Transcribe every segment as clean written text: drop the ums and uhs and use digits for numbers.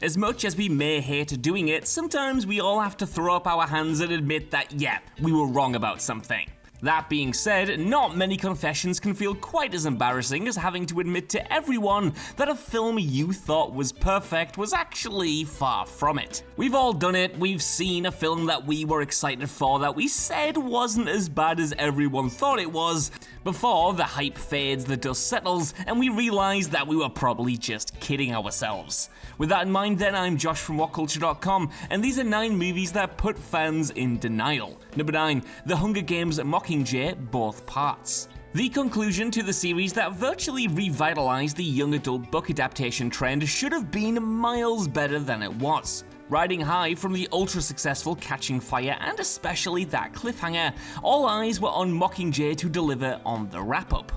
As much as we may hate doing it, sometimes we all have to throw up our hands and admit that, yeah, we were wrong about something. That being said, not many confessions can feel quite as embarrassing as having to admit to everyone that a film you thought was perfect was actually far from it. We've all done it. We've seen a film that we were excited for that we said wasn't as bad as everyone thought it was, before the hype fades, the dust settles, and we realize that we were probably just kidding ourselves. With that in mind then, I'm Josh from WhatCulture.com, and these are 9 movies that put fans in denial. Number 9, The Hunger Games: Mockingjay, both parts. The conclusion to the series that virtually revitalized the young adult book adaptation trend should have been miles better than it was. Riding high from the ultra-successful Catching Fire and especially that cliffhanger, all eyes were on Mockingjay to deliver on the wrap-up.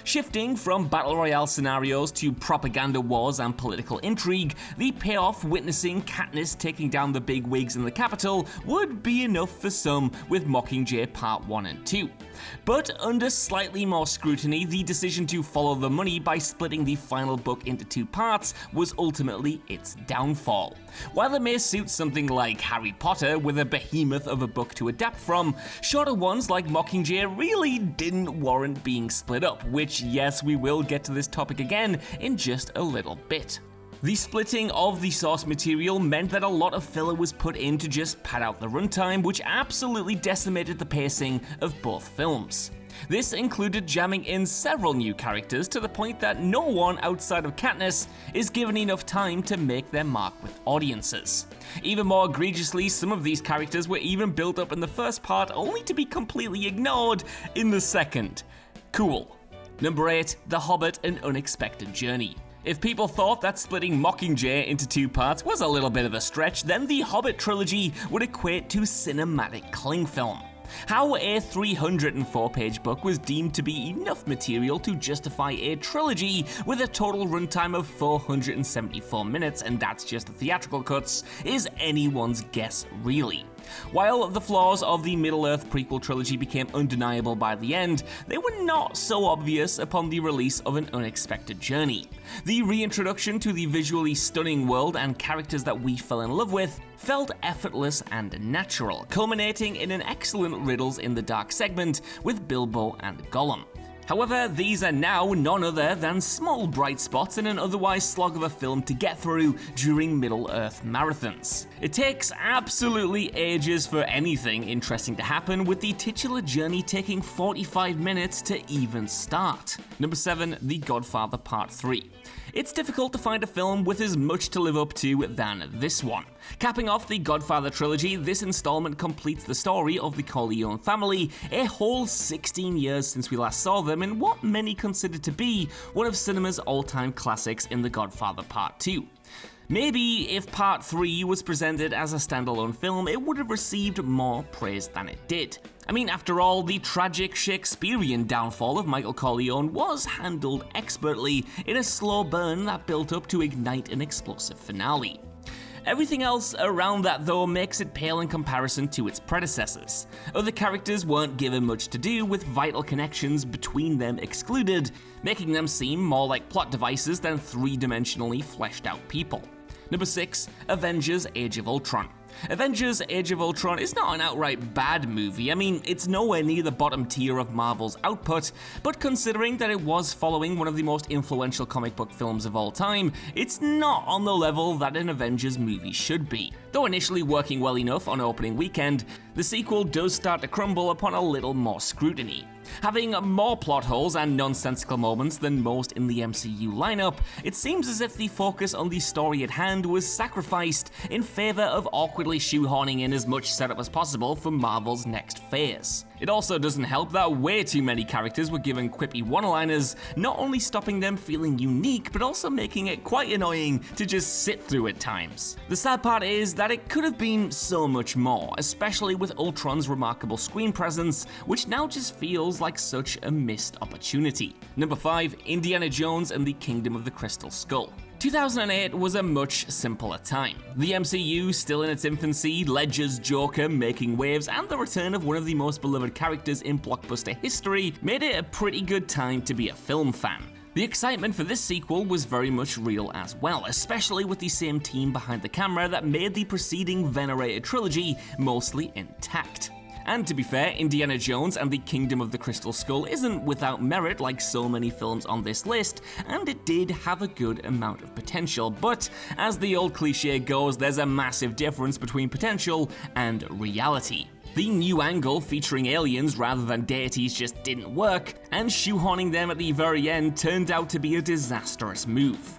Shifting from battle royale scenarios to propaganda wars and political intrigue, the payoff witnessing Katniss taking down the big wigs in the Capitol would be enough for some with Mockingjay Part 1 and 2. But under slightly more scrutiny, the decision to follow the money by splitting the final book into 2 parts was ultimately its downfall. While it may suit something like Harry Potter with a behemoth of a book to adapt from, shorter ones like Mockingjay really didn't warrant being split up, which, yes, we will get to this topic again in just a little bit. The splitting of the source material meant that a lot of filler was put in to just pad out the runtime, which absolutely decimated the pacing of both films. This included jamming in several new characters to the point that no one outside of Katniss is given enough time to make their mark with audiences. Even more egregiously, some of these characters were even built up in the first part only to be completely ignored in the second. Cool. Number 8, The Hobbit: An Unexpected Journey. If people thought that splitting Mockingjay into 2 parts was a little bit of a stretch, then the Hobbit trilogy would equate to cinematic cling film. How a 304-page book was deemed to be enough material to justify a trilogy with a total runtime of 474 minutes, and that's just the theatrical cuts, is anyone's guess, really. While the flaws of the Middle-earth prequel trilogy became undeniable by the end, they were not so obvious upon the release of An Unexpected Journey. The reintroduction to the visually stunning world and characters that we fell in love with felt effortless and natural, culminating in an excellent Riddles in the Dark segment with Bilbo and Gollum. However, these are now none other than small bright spots in an otherwise slog of a film to get through during Middle-earth marathons. It takes absolutely ages for anything interesting to happen, with the titular journey taking 45 minutes to even start. Number 7, The Godfather Part 3. It's difficult to find a film with as much to live up to than this one. Capping off the Godfather trilogy, this installment completes the story of the Corleone family, a whole 16 years since we last saw them in what many consider to be one of cinema's all-time classics in The Godfather Part 2. Maybe if Part 3 was presented as a standalone film, it would have received more praise than it did. I mean, after all, the tragic Shakespearean downfall of Michael Corleone was handled expertly in a slow burn that built up to ignite an explosive finale. Everything else around that, though, makes it pale in comparison to its predecessors. Other characters weren't given much to do, with vital connections between them excluded, making them seem more like plot devices than three-dimensionally fleshed out people. Number 6, Avengers Age of Ultron. Avengers Age of Ultron is not an outright bad movie. I mean, it's nowhere near the bottom tier of Marvel's output, but considering that it was following one of the most influential comic book films of all time, it's not on the level that an Avengers movie should be. Though initially working well enough on opening weekend, the sequel does start to crumble upon a little more scrutiny. Having more plot holes and nonsensical moments than most in the MCU lineup, it seems as if the focus on the story at hand was sacrificed in favor of awkwardly shoehorning in as much setup as possible for Marvel's next phase. It also doesn't help that way too many characters were given quippy one-liners, not only stopping them feeling unique, but also making it quite annoying to just sit through at times. The sad part is that it could have been so much more, especially with Ultron's remarkable screen presence, which now just feels like such a missed opportunity. Number 5, Indiana Jones and the Kingdom of the Crystal Skull. 2008 was a much simpler time. The MCU still in its infancy, Ledger's Joker making waves, and the return of one of the most beloved characters in blockbuster history made it a pretty good time to be a film fan. The excitement for this sequel was very much real as well, especially with the same team behind the camera that made the preceding venerated trilogy mostly intact. And to be fair, Indiana Jones and the Kingdom of the Crystal Skull isn't without merit like so many films on this list, and it did have a good amount of potential, but as the old cliche goes, there's a massive difference between potential and reality. The new angle featuring aliens rather than deities just didn't work, and shoehorning them at the very end turned out to be a disastrous move.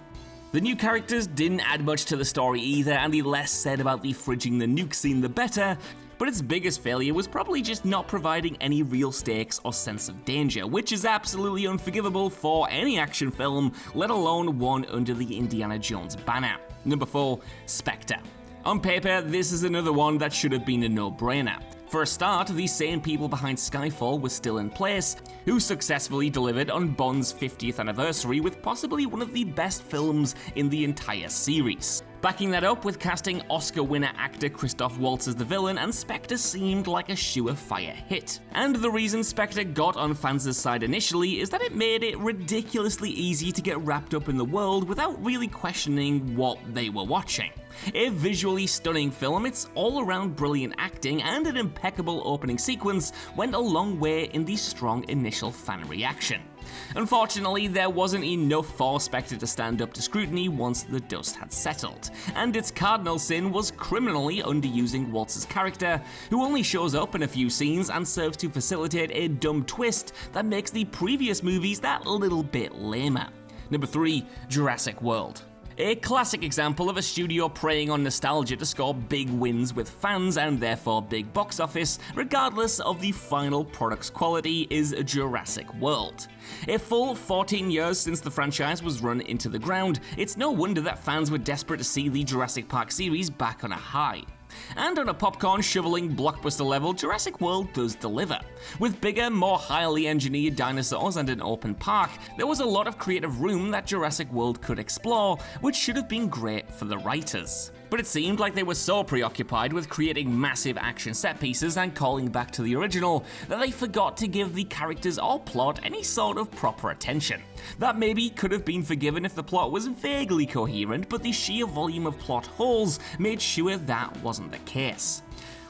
The new characters didn't add much to the story either, and the less said about the fridging the nuke scene the better, but its biggest failure was probably just not providing any real stakes or sense of danger, which is absolutely unforgivable for any action film, let alone one under the Indiana Jones banner. Number 4, Spectre. On paper, this is another one that should have been a no-brainer. For a start, the same people behind Skyfall were still in place, who successfully delivered on Bond's 50th anniversary with possibly one of the best films in the entire series. Backing that up with casting Oscar winner actor Christoph Waltz as the villain, and Spectre seemed like a surefire hit. And the reason Spectre got on fans' side initially is that it made it ridiculously easy to get wrapped up in the world without really questioning what they were watching. A visually stunning film, its all-around brilliant acting, and an impeccable opening sequence went a long way in the strong initial fan reaction. Unfortunately, there wasn't enough for Spectre to stand up to scrutiny once the dust had settled, and its cardinal sin was criminally underusing Waltz's character, who only shows up in a few scenes and serves to facilitate a dumb twist that makes the previous movies that little bit lamer. Number 3, Jurassic World. A classic example of a studio preying on nostalgia to score big wins with fans and therefore big box office, regardless of the final product's quality, is Jurassic World. A full 14 years since the franchise was run into the ground, it's no wonder that fans were desperate to see the Jurassic Park series back on a high. And on a popcorn shoveling blockbuster level, Jurassic World does deliver. With bigger, more highly engineered dinosaurs and an open park, there was a lot of creative room that Jurassic World could explore, which should have been great for the writers. But it seemed like they were so preoccupied with creating massive action set pieces and calling back to the original that they forgot to give the characters or plot any sort of proper attention. That maybe could have been forgiven if the plot was vaguely coherent, but the sheer volume of plot holes made sure that wasn't the case.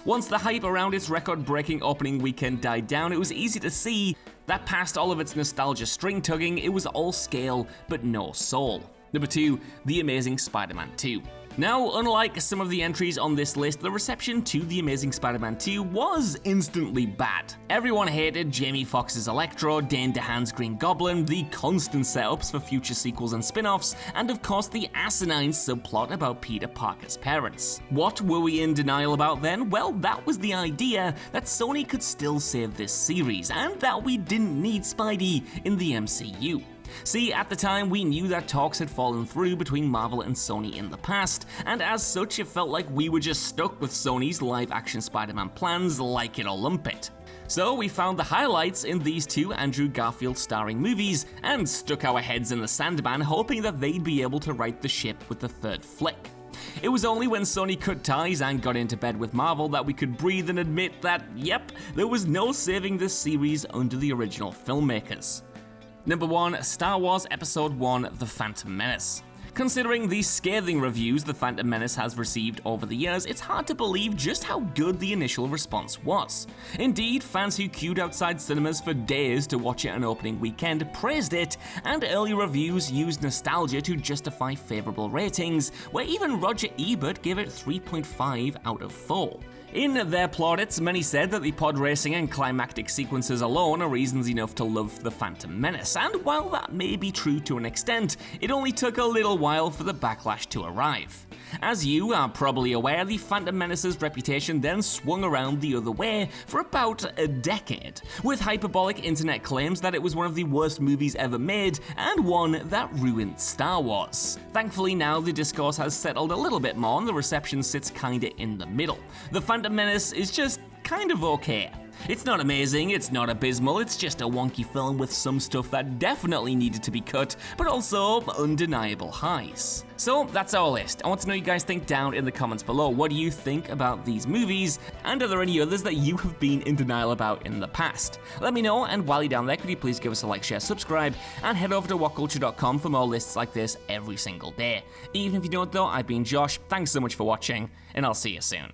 Once the hype around its record-breaking opening weekend died down, it was easy to see that past all of its nostalgia string-tugging, it was all scale but no soul. Number 2, The Amazing Spider-Man 2. Now, unlike some of the entries on this list, the reception to The Amazing Spider-Man 2 was instantly bad. Everyone hated Jamie Foxx's Electro, Dane DeHaan's Green Goblin, the constant setups for future sequels and spin-offs, and of course the asinine subplot about Peter Parker's parents. What were we in denial about then? Well, that was the idea that Sony could still save this series, and that we didn't need Spidey in the MCU. See, at the time, we knew that talks had fallen through between Marvel and Sony in the past, and as such, it felt like we were just stuck with Sony's live-action Spider-Man plans, like it or lump it. So we found the highlights in these two Andrew Garfield starring movies, and stuck our heads in the sand, hoping that they'd be able to right the ship with the third flick. It was only when Sony cut ties and got into bed with Marvel that we could breathe and admit that, yep, there was no saving this series under the original filmmakers. Number 1, Star Wars Episode 1 The Phantom Menace. Considering the scathing reviews The Phantom Menace has received over the years, it's hard to believe just how good the initial response was. Indeed, fans who queued outside cinemas for days to watch it on opening weekend praised it, and early reviews used nostalgia to justify favourable ratings, where even Roger Ebert gave it 3.5 out of 4. In their plaudits, many said that the pod racing and climactic sequences alone are reasons enough to love The Phantom Menace, and while that may be true to an extent, it only took a little while for the backlash to arrive. As you are probably aware, The Phantom Menace's reputation then swung around the other way for about a decade, with hyperbolic internet claims that it was one of the worst movies ever made, and one that ruined Star Wars. Thankfully now the discourse has settled a little bit more and the reception sits kinda in the middle. The Phantom Menace is just kind of okay. It's not amazing, it's not abysmal, it's just a wonky film with some stuff that definitely needed to be cut, but also undeniable highs. So that's our list. I want to know what you guys think down in the comments below. What do you think about these movies? And are there any others that you have been in denial about in the past? Let me know, and while you're down there, could you please give us a like, share, subscribe, and head over to whatculture.com for more lists like this every single day. Even if you don't though, I've been Josh, thanks so much for watching, and I'll see you soon.